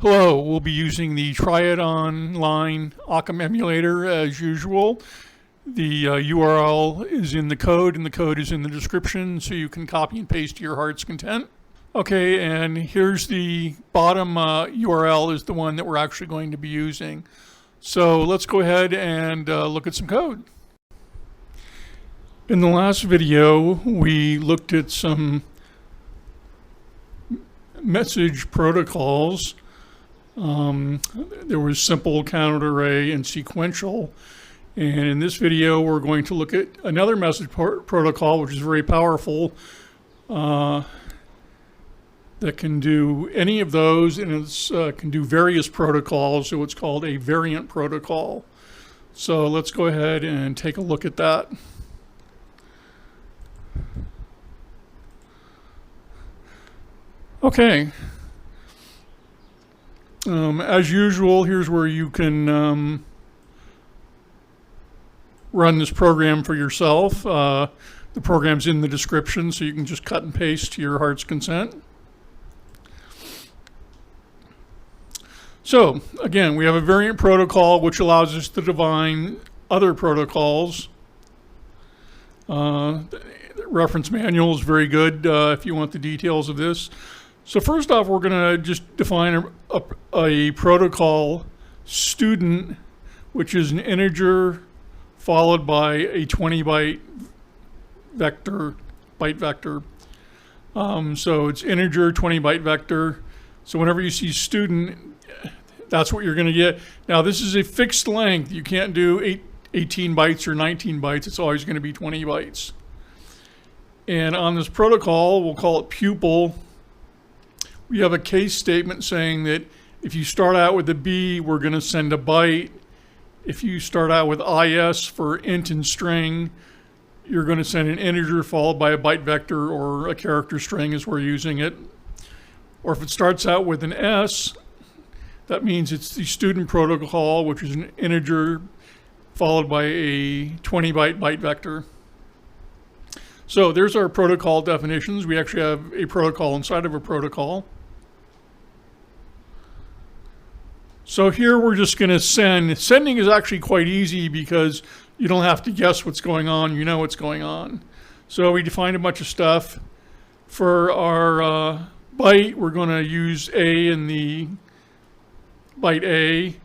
Hello, we'll be using the Try It Online Occam emulator as usual. The URL is in the code and the code is in the description, so you can copy and paste to your heart's content. Okay, and here's the bottom URL is the one that we're actually going to be using. So let's go ahead and look at some code. In the last video, we looked at some message protocols. There was simple, counted array, and sequential. And in this video, we're going to look at another message protocol, which is very powerful, that can do any of those, and it can do various protocols. So it's called a variant protocol. So let's go ahead and take a look at that. Okay. As usual, here's where you can run this program for yourself. The program's in the description, so you can just cut and paste to your heart's consent. So, again, we have a variant protocol which allows us to define other protocols. The reference manual is very good if you want the details of this. So first off, we're going to just define a protocol student, which is an integer followed by a 20-byte vector, byte vector. So it's integer, 20-byte vector. So whenever you see student, that's what you're going to get. Now this is a fixed length. You can't do 18 bytes or 19 bytes. It's always going to be 20 bytes. And on this protocol, we'll call it pupil. We have a case statement saying that if you start out with a B, we're going to send a byte. If you start out with IS for int and string, you're going to send an integer followed by a byte vector or a character string as we're using it. Or if it starts out with an S, that means it's the student protocol, which is an integer followed by a 20-byte byte vector. So there's our protocol definitions. We actually have a protocol inside of a protocol. So here we're just going to send. Sending is actually quite easy because you don't have to guess what's going on. You know what's going on. So we defined a bunch of stuff. For our byte, we're going to use A in the byte A.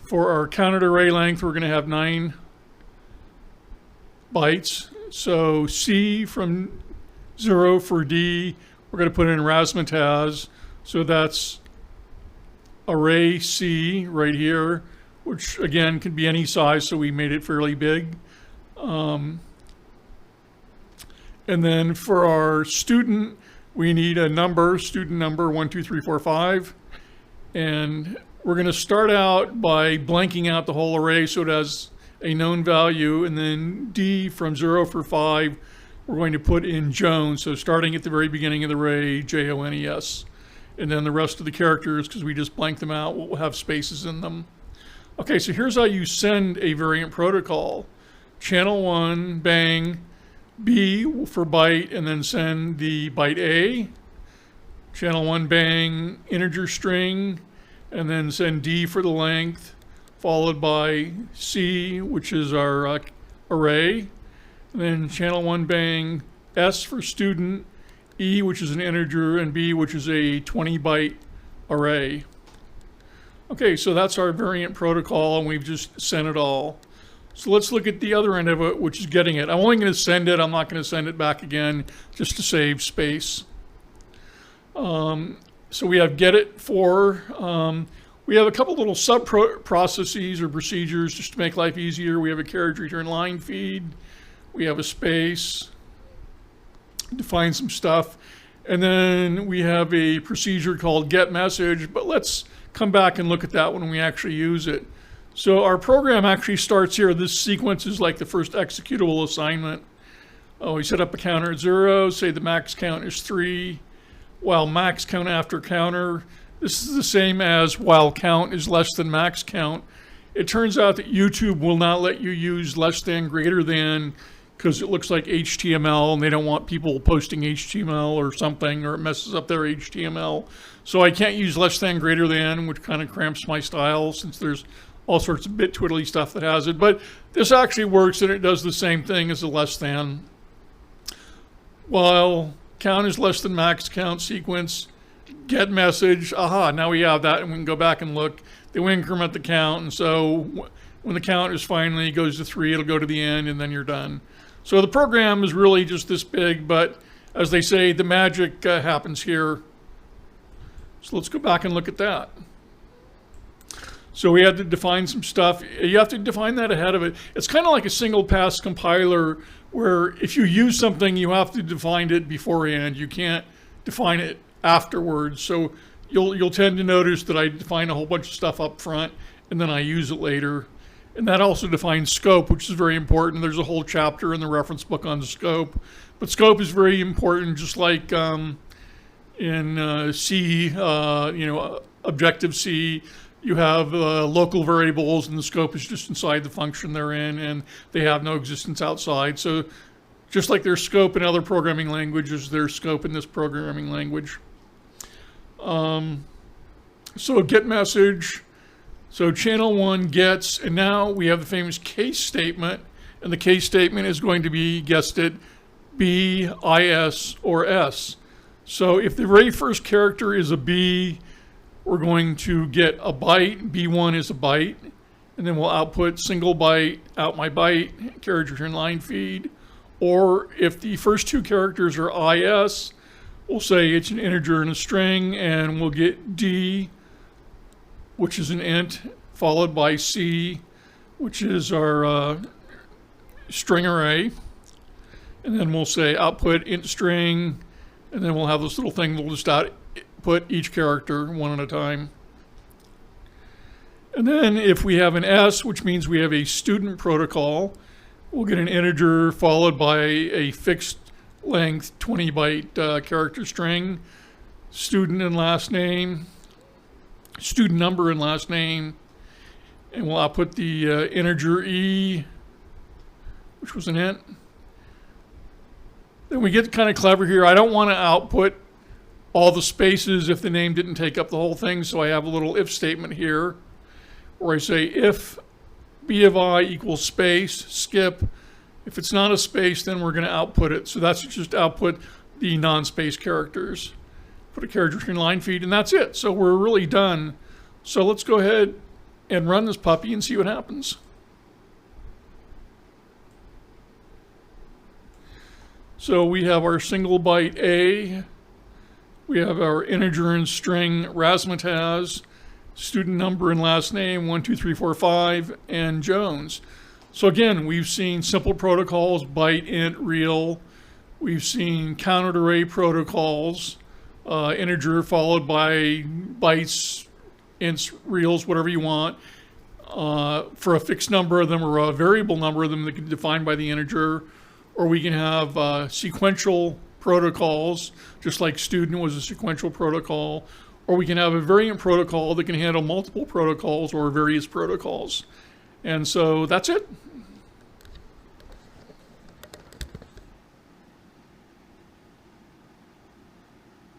For our counted array length, we're going to have 9 bytes. So C from 0 for D, we're going to put in razzmatazz. So that's array C right here, which again can be any size, so we made it fairly big. And then for our student, we need a number, student number 1, 2, 3, 4, 5. And we're going to start out by blanking out the whole array so it has a known value, and then D from 0 for 5, we're going to put in Jones. So starting at the very beginning of the array, Jones. And then the rest of the characters, because we just blanked them out, will have spaces in them. Okay, so here's how you send a variant protocol. Channel 1, bang, B for byte, and then send the byte A. Channel 1, bang, integer string, and then send D for the length, followed by C, which is our array. And then channel 1, bang, S for student, E, which is an integer, and B, which is a 20-byte array. Okay, so that's our variant protocol, and we've just sent it all. So let's look at the other end of it, which is getting it. I'm only going to send it. I'm not going to send it back again, just to save space. So we have get it for. We have a couple little sub-processes or procedures just to make life easier. We have a carriage return line feed. We have a space. Define some stuff. And then we have a procedure called get message, but let's come back and look at that when we actually use it. So our program actually starts here. This sequence is like the first executable assignment. We set up a counter at 0, say the max count is 3, while max count after counter. This is the same as while count is less than max count. It turns out that YouTube will not let you use less than, greater than. because it looks like HTML and they don't want people posting HTML or something, or it messes up their HTML. So I can't use less than greater than, which kind of cramps my style since there's all sorts of bit twiddly stuff that has it. But this actually works and it does the same thing as a less than. While count is less than max count sequence, get message, aha, now we have that and we can go back and look. Then we increment the count, and so when the count is finally goes to 3, it'll go to the end and then you're done. So the program is really just this big, but as they say, the magic happens here. So let's go back and look at that. So we had to define some stuff. You have to define that ahead of it. It's kind of like a single pass compiler where if you use something, you have to define it beforehand. You can't define it afterwards. So you'll tend to notice that I define a whole bunch of stuff up front and then I use it later. And that also defines scope, which is very important. There's a whole chapter in the reference book on the scope. But scope is very important, just like in C, Objective-C, you have local variables and the scope is just inside the function they're in and they have no existence outside. So just like there's scope in other programming languages, there's scope in this programming language. So get message. So channel 1 gets, and now we have the famous case statement, and the case statement is going to be, guessed it, B, IS, or S. So if the very first character is a B, we're going to get a byte. B1 is a byte, and then we'll output single byte, out my byte, carriage return line feed. Or if the first 2 characters are IS, we'll say it's an integer and a string, and we'll get D, which is an int, followed by C, which is our string array. And then we'll say output int string, and then we'll have this little thing, we'll just output each character one at a time. And then if we have an S, which means we have a student protocol, we'll get an integer followed by a fixed length 20 byte character string, student and last name, student number and last name, and we'll output the integer E, which was an int. Then we get kind of clever here. I don't want to output all the spaces if the name didn't take up the whole thing, so I have a little if statement here where I say if B of I equals space, skip. If it's not a space, then we're going to output it. So that's just output the non-space characters. Put a carriage return line feed, and that's it. So we're really done. So let's go ahead and run this puppy and see what happens. So we have our single byte A. We have our integer and string razzmatazz, student number and last name 1, 2, 3, 4, 5, and Jones. So again, we've seen simple protocols, byte, int, real. We've seen counted array protocols. Integer followed by bytes, ints, reals, whatever you want, for a fixed number of them or a variable number of them that can be defined by the integer. Or we can have sequential protocols, just like student was a sequential protocol. Or we can have a variant protocol that can handle multiple protocols or various protocols. And so that's it.